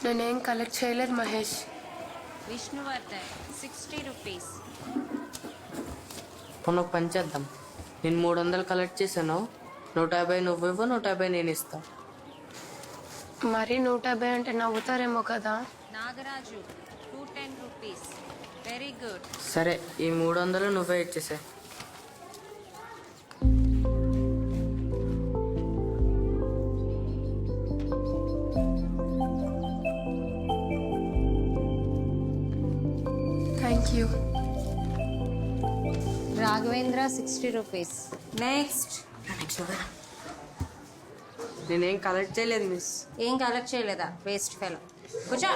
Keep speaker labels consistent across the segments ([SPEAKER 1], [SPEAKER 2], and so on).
[SPEAKER 1] నేనేం కలెక్ట్ చేయలేదు మహేష్.
[SPEAKER 2] విష్ణువర్ధన్ 60 రూపీస్.
[SPEAKER 3] మనం ఒక పని చేద్దాం. నేను 300 కలెక్ట్ చేశాను. 150 నువ్వు ఇవ్వు, 150 నేను ఇస్తా.
[SPEAKER 1] మరి 150 అంటే నవ్వుతారేమో కదా.
[SPEAKER 2] నాగరాజు 210 రూపీస్. Very good.
[SPEAKER 3] సరే, ఈ 300 నువ్వే ఇచ్చేసే.
[SPEAKER 1] Thank you.
[SPEAKER 2] Raghavendra 60 rupees. Next.
[SPEAKER 3] నేనేం కలెక్ట్ చేయలేదు మిస్.
[SPEAKER 2] ఏం కలెక్ట్ చేయలేదా? Waste fellow. కూర్చో.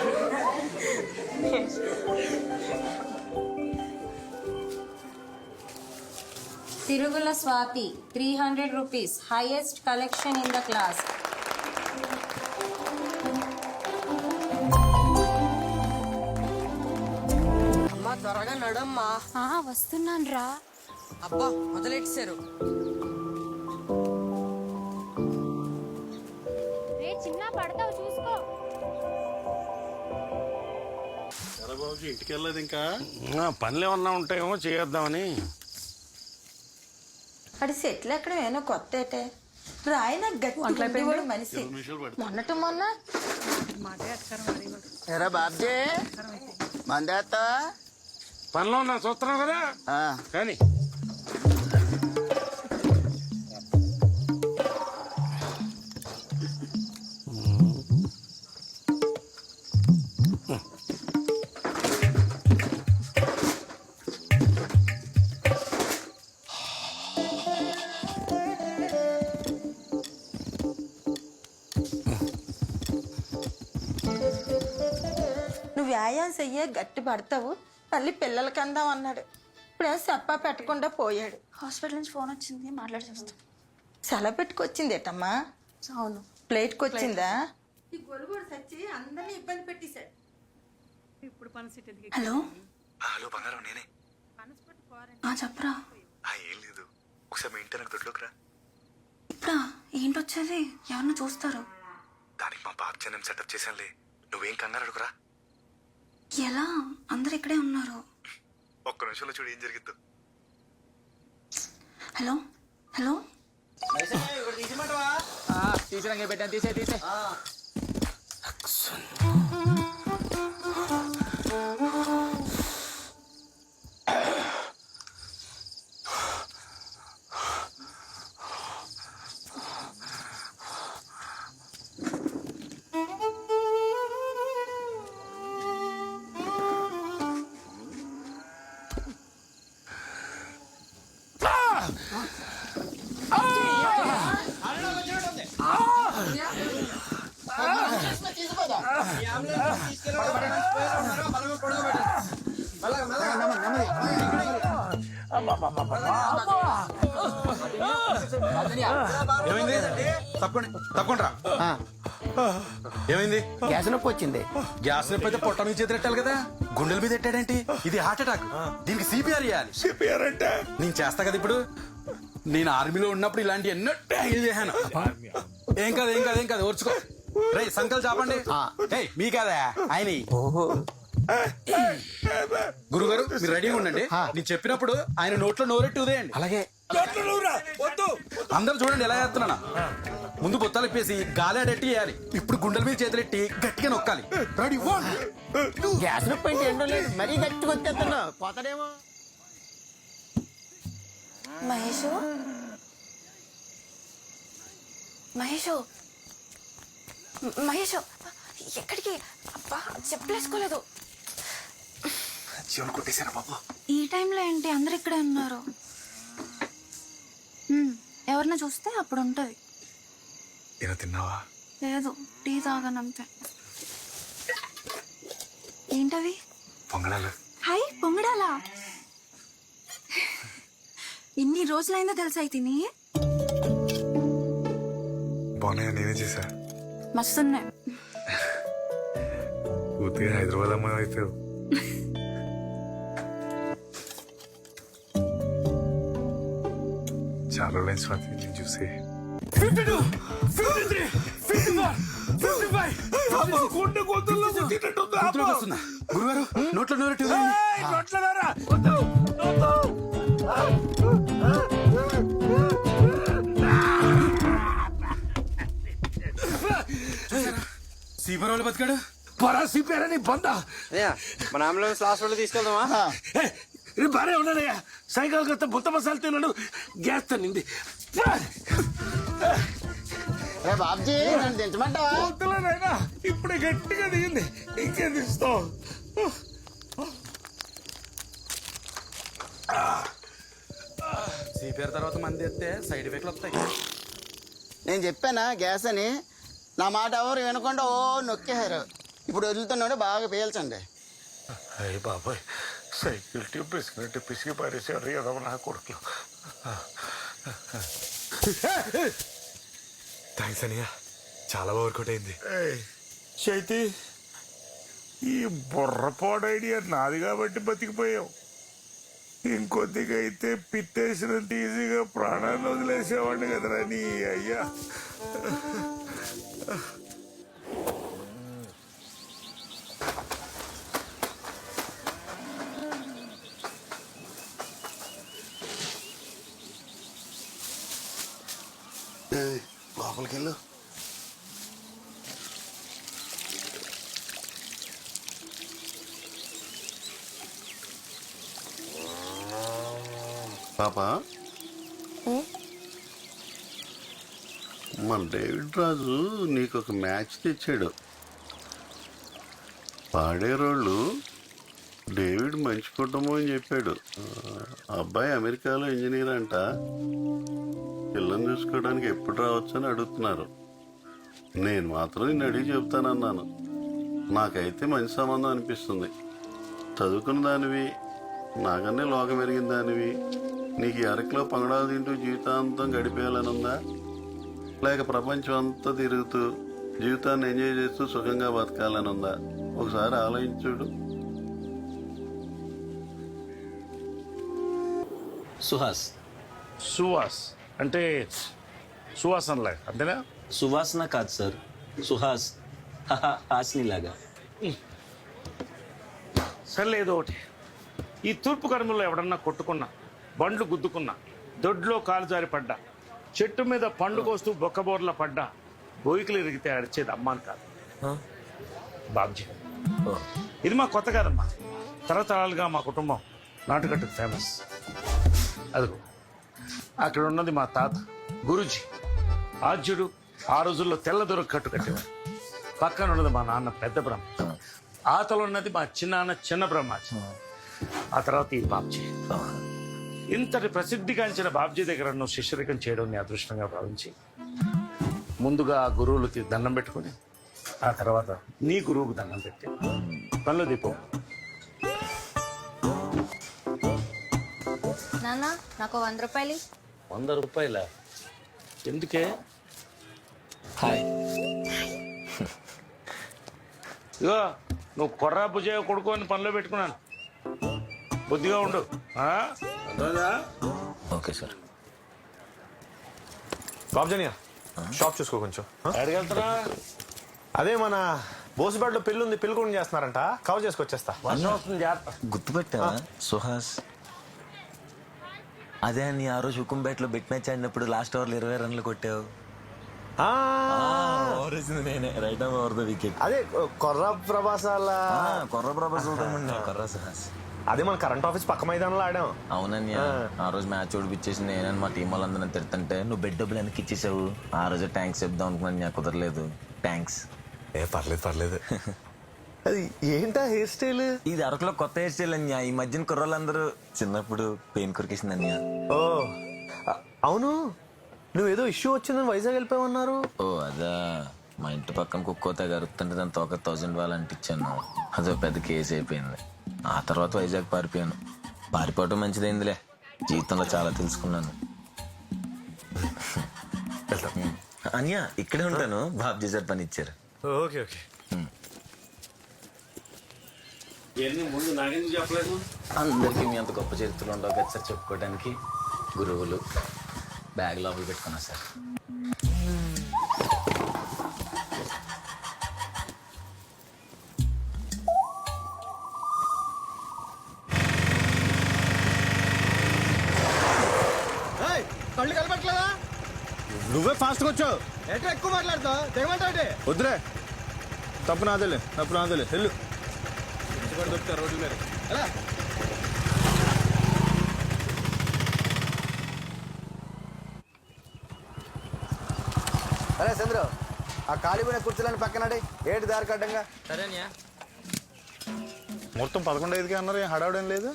[SPEAKER 2] తిరుగుల Swathi 300 rupees. Highest collection in the class.
[SPEAKER 3] అమ్మా త్వరగా నడమ్మా.
[SPEAKER 2] వస్తున్నాను రా.
[SPEAKER 3] అబ్బా మొదలెట్టారు.
[SPEAKER 2] చిన్న పడతావు చూసుకో.
[SPEAKER 4] బాబుజీ ఇంటికి వెళ్ళలేదు ఇంకా?
[SPEAKER 5] పనులు ఏమన్నా ఉంటాయేమో చేద్దామని.
[SPEAKER 6] అడి సెటిల్ ఎక్కడ ఏమో కొత్త ఏటే రాయన గట్టి మనిషి మొన్న
[SPEAKER 7] ఎరా బాబ్జీ మందేస్తా
[SPEAKER 5] పనిలో ఉన్నా చూస్తున్నావు కదా కానీ.
[SPEAKER 6] నువ్వు వ్యాయామం చెయ్యే గట్టి పడతావు మళ్ళీ పిల్లలకి అందాం అన్నాడు. ఇప్పుడే చెప్పా పెట్టకుండా పోయాడు.
[SPEAKER 8] హాస్పిటల్ నుంచి ఫోన్ వచ్చింది, మాట్లాడి చూస్తాం.
[SPEAKER 6] సెలవు పెట్టుకొచ్చింది ఏటమ్మా?
[SPEAKER 8] అవును.
[SPEAKER 6] ప్లేట్కి వచ్చిందా? ఈ గొలుగుడు సచ్చి అందరినీ ఇబ్బంది పెట్టేశాడు.
[SPEAKER 8] హలో
[SPEAKER 9] హలో బంగారం, నేనే.
[SPEAKER 8] చెప్పరా.
[SPEAKER 9] ఏం లేదు, ఒకసారి మీ ఇంటి దొడ్లోకి రా.
[SPEAKER 8] ఇప్పుడా? ఏంటొచ్చేది? ఎవరిని చూస్తారు?
[SPEAKER 9] దానికి మా బాబు జనం సెటప్ చేశానులే, నువ్వేం కంగారు అడుగురా.
[SPEAKER 8] ఎలా? అందరు ఇక్కడే ఉన్నారు.
[SPEAKER 9] ఒక్క నిమిషంలో చూడు ఏం జరిగిద్దు.
[SPEAKER 8] హలో హలో
[SPEAKER 7] తీసిరంగా పెట్టాను, తీసే తీసే.
[SPEAKER 4] ఏమైంది? తప్పకుండా ఏమైంది?
[SPEAKER 7] గ్యాస్ నొప్పి వచ్చింది.
[SPEAKER 4] గ్యాస్ నొప్పి అయితే పొట్ట మీద చేతులెట్టాలి కదా, గుండెల మీద ఎట్టాడేంటి? ఇది హార్ట్ అటాక్. దీనికి సిపిఆర్ ఇవ్వాలి. సిపిఆర్ అంటే నేను చేస్తా కదా. ఇప్పుడు నేను ఆర్మీలో ఉన్నప్పుడు ఇలాంటి ఎన్నో ట్యాంగిల్ చేశాను. ఏం కాదు ఏం కాదు ఏం కాదు, ఓర్చుకో. రే సంకల్ చాపండి. మీ కాదా ఆయన. గురుగారు మీరు రెడీగా ఉండండి. నేను చెప్పినప్పుడు ఆయన నోట్లో నోరెట్టి ఉదేయండి.
[SPEAKER 7] అలాగే.
[SPEAKER 4] అందరూ చూడండి ఎలా చేస్తున్నానా. ముందు బొత్తాలు ఇప్పేసి గాలాడెట్టి వేయాలి. ఇప్పుడు గుండెల మీద చేతులెట్టి గట్టిగా నొక్కాలి. రెడీ?
[SPEAKER 7] గ్యాస్ నొప్పి అంటే ఏంటో లేదు, మరీ గట్టిగా వచ్చేస్తున్నా పోతాడేమో.
[SPEAKER 8] మహేషు మహేషు మహేషు ఎక్కడికి? అబ్బా చెప్పలేసుకోలేదు.
[SPEAKER 9] జీవన్ కొట్టేశారా బాబు?
[SPEAKER 8] ఈ టైంలో ఏంటి? అందరు ఇక్కడే ఉన్నారు. ఎవరిని చూస్తే అప్పుడు ఉంటది.
[SPEAKER 9] ఏదో తిన్నావా?
[SPEAKER 8] లేదు, టీ తాగానంతే. ఏంటవి?
[SPEAKER 9] పొంగడాలు.
[SPEAKER 8] హాయ్, పొంగడాలా? ఇన్ని రోజులైందో తెలుసా తిని?
[SPEAKER 9] బాగున్నాయా? నేనే చేశా.
[SPEAKER 8] మస్తున్నాయి.
[SPEAKER 9] పూర్తిగా హైదరాబాద్ అమ్మాయి అయిపోయావు. చాలా రోజులైన స్వాతి నేను చూసి.
[SPEAKER 4] 52, 53, 54, 55,
[SPEAKER 5] గుండె గొంతుల్లో గుచ్చినట్టుంది. ఆపు.
[SPEAKER 4] గొంతులోకి వస్తుందా? గురుగారు నోట్లో నోరెట్టు
[SPEAKER 5] ఏయ్, నొట్లదారా? వద్దు, వద్దు.
[SPEAKER 4] సీపర్ వాళ్ళు బతికాడు.
[SPEAKER 5] పరాసి పేరని బంద.
[SPEAKER 7] మన అంబులెన్స్ హాస్పిటల్ తీసుకెళ్దామా?
[SPEAKER 5] ఇది బానే ఉన్నానయ్యా. సాయంకాలం కొత్త బుత్త మసాలా తిన్నాడు. గ్యాస్ తన్నింది.
[SPEAKER 7] రే బాబ్జీ నన్ను దించమంటావా?
[SPEAKER 5] వద్దులేనాయనా, ఇప్పుడే గట్టిగా దిగింది. ఇంకేం తీస్తావు?
[SPEAKER 4] సిపిఆర్ తర్వాత మంది ఎత్తే సైడ్ ఎఫెక్ట్లు వస్తాయి.
[SPEAKER 7] నేను చెప్పానా గ్యాస్ అని? నా మాట ఎవరు వినకుండా ఓ నొక్కేశారు. ఇప్పుడు వదులుతున్నాడు, బాగా పీల్చండి.
[SPEAKER 5] అయ్యి బాబాయ్, సైకిల్ ట్యూబ్ పిసికినట్టు పిసికి పారేసారు ఏదో నా కొడుకులు.
[SPEAKER 9] థ్యాంక్స్ అనియ, చాలా వర్కౌట్ అయింది.
[SPEAKER 5] చైతి, ఈ బుర్రపాడు ఐడియా నాది కాబట్టి బతికిపోయావు. ఇంకొద్దిగా అయితే పిట్టేసినంత ఈజీగా ప్రాణాన్ని వదిలేసేవాడిని కదరా నీ అయ్యా.
[SPEAKER 9] లోపలికి వెళ్ళు.
[SPEAKER 10] పాప, మన డేవిడ్ రాజు నీకు ఒక మ్యాచ్ తెచ్చాడు. పాడేరోళ్ళు డేవిడ్ మంచి కుటుంబం అని చెప్పాడు. అబ్బాయి అమెరికాలో ఇంజనీర్ అంట. పిల్లని చూసుకోవడానికి ఎప్పుడు రావచ్చు అని అడుగుతున్నారు. నేను మాత్రం నిన్ను అడిగి చెప్తానన్నాను. నాకైతే మంచి సంబంధం అనిపిస్తుంది. చదువుకున్న దానివి, నాకన్నే లోకం ఎరిగిన దానివి. నీకు అరకులో పంగడాలు తింటూ జీవితాంతం గడిపేయాలని ఉందా, లేక ప్రపంచం అంతా తిరుగుతూ జీవితాన్ని ఎంజాయ్ చేస్తూ సుఖంగా బతకాలని ఉందా? ఒకసారి ఆలోచించుడు.
[SPEAKER 5] సుహాస్ అంటే సువాసనలే అంతేనా?
[SPEAKER 11] సువాసన కాదు సార్, సుహాస్. హాస్నిలాగా.
[SPEAKER 5] సర్లేదు ఒకటి, ఈ తూర్పు కనుమలో ఎవడన్నా కొట్టుకున్నా, బండ్లు గుద్దుకున్నా, దొడ్లో కాలు జారి పడ్డా, చెట్టు మీద పండు కోస్తూ బొక్కబోర్ల పడ్డా, బోయికలు ఇరిగితే అడిచేది అమ్మాని కాదు, బాబ్జీ. ఇది మా కొత్త కాదమ్మా. తరతరాలుగా మా కుటుంబం నాటుకట్టుకు ఫేమస్. అదిగో అక్కడ ఉన్నది మా తాత గురూజీ, ఆద్యుడు. ఆ రోజుల్లో తెల్ల దొరకు కట్టు కట్టేవాడు. పక్కన ఉన్నది మా నాన్న పెద్ద బ్రహ్మ. ఆతలో ఉన్నది మా చిన్నాన్న చిన్న బ్రహ్మాజీ. ఆ తర్వాత ఈ బాబ్జీ. ఇంతటి ప్రసిద్ధిగాంచిన బాబ్జీ దగ్గర నువ్వు శిష్యరికం చేయడం నీ అదృష్టంగా భావించి ముందుగా ఆ గురువులకి దండం పెట్టుకుని ఆ తర్వాత నీ గురువుకు దండం పెట్టి పనులు దీపం.
[SPEAKER 2] నాన్న నాకు 100 రూపాయలు.
[SPEAKER 5] 100 రూపాయల? ఎందుకే?
[SPEAKER 11] హాయ్.
[SPEAKER 5] ఇగో నువ్వు కొర్రా భుజయ కొడుకు అని పనిలో పెట్టుకున్నాను. బుద్ధిగా ఉండు.
[SPEAKER 11] Okay sir.
[SPEAKER 9] బాబ్జనియా, షాప్ చూసుకో కొంచెం.
[SPEAKER 5] ఎక్కడికెళ్తారా?
[SPEAKER 9] అదే మన బోసుబాడ్లో పెళ్ళి ఉంది, పెళ్లి కూడా చేస్తున్నారంట. కవర్ చేసుకొచ్చేస్తా.
[SPEAKER 5] వర్షం వస్తుంది, జాగ్రత్త.
[SPEAKER 11] గుర్తుపెట్టావా సుహాస్? అదే అని ఆ రోజు హుకుంపేటలో బిట్ మ్యాచ్ ఆడినప్పుడు లాస్ట్ ఓవర్లో 20 రన్లు కొట్టావు. నేనే right arm over the wicket.
[SPEAKER 9] అదే కొర్ర ప్రభాసాల
[SPEAKER 11] కొర్ర ప్రభాస్ కొర్ర సుహాస్.
[SPEAKER 9] అదే మన కరెంట్ ఆఫీస్ పక్క మైదానంలో ఆడాం.
[SPEAKER 11] అవునన్యా, ఆ రోజు మ్యాచ్ ఓడిపించేసి నేనని మా టీం వాళ్ళందరినీ తిడుతుంటే నువ్వు బెడ్ డబ్బులు వెనక్కి ఇచ్చేసావు. ఆ రోజు థ్యాంక్స్ చెప్దాం అనుకున్నాను, నాకు కుదరలేదు. థ్యాంక్స్.
[SPEAKER 9] పర్లేదు పర్లేదు. అది ఏంటా హెయిర్ స్టైల్?
[SPEAKER 11] ఇది అరకులో కొత్త హెయిర్ స్టైల్ అన్యా. ఈ మధ్యన కుర్రోళ్ళందరూ చిన్నప్పుడు పెయిన్ కొరికేసింది అన్యా.
[SPEAKER 9] ఓ అవును, నువ్వేదో ఇష్యూ వచ్చిందని వైజాగ్ వెళ్ళిపోయామన్నారు.
[SPEAKER 11] ఓ అదా, మా ఇంటి పక్కన కుక్కోతే గరుతుంటే దాని తోక 1000 వాళ్ళు అంటించాను. అదో పెద్ద కేసు అయిపోయింది. ఆ తర్వాత వైజాగ్ పారిపోయాను. పారిపోవటం మంచిదైందిలే, జీవితంలో చాలా తెలుసుకున్నాను. అన్యా ఇక్కడే ఉంటాను, బాబ్జీ సార్ పని ఇచ్చారు.
[SPEAKER 9] Okay okay.
[SPEAKER 5] ముందు నాకెందుకు చెప్పలేదు?
[SPEAKER 11] అందరికీ మీ అంత గొప్ప చరిత్రలు ఉండవు కదా సార్ చెప్పుకోవడానికి. గురువులు బ్యాగ్ లోపల పెట్టుకున్నా సార్.
[SPEAKER 9] నువ్వే ఫాస్ట్గా వచ్చావు.
[SPEAKER 7] ఏంటో ఎక్కువ మాట్లాడుతావు తెగమంటావు.
[SPEAKER 9] వద్దులే, తప్పు నాదేలే వెళ్ళు.
[SPEAKER 4] దొరుకుతారు రోడ్ల మీద.
[SPEAKER 7] అరే చంద్రు, ఆ కాలిపోయిన కుర్చీలని పక్కనడి. ఏంటి దారి కడ్డంగా?
[SPEAKER 3] సరేనా?
[SPEAKER 9] మొత్తం 11:05కి అన్నారు, ఏం హడావుడేం లేదు.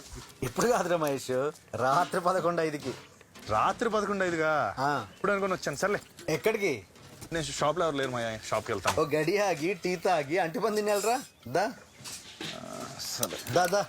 [SPEAKER 7] ఇప్పుడు కాదురా మహేష్, రాత్రి 11:05కి.
[SPEAKER 9] రాత్రి 11:05గా ఇప్పుడు అనుకుని వచ్చాను. సర్లే,
[SPEAKER 7] ఎక్కడికి?
[SPEAKER 9] నేను షాప్లో ఎవరు లేరు, మా షాప్కి వెళ్తాను.
[SPEAKER 7] ఓ గడి ఆగి టీ తాగి అంటిపంది తినేళ్ళరా. దా
[SPEAKER 9] సరే
[SPEAKER 7] దా దా.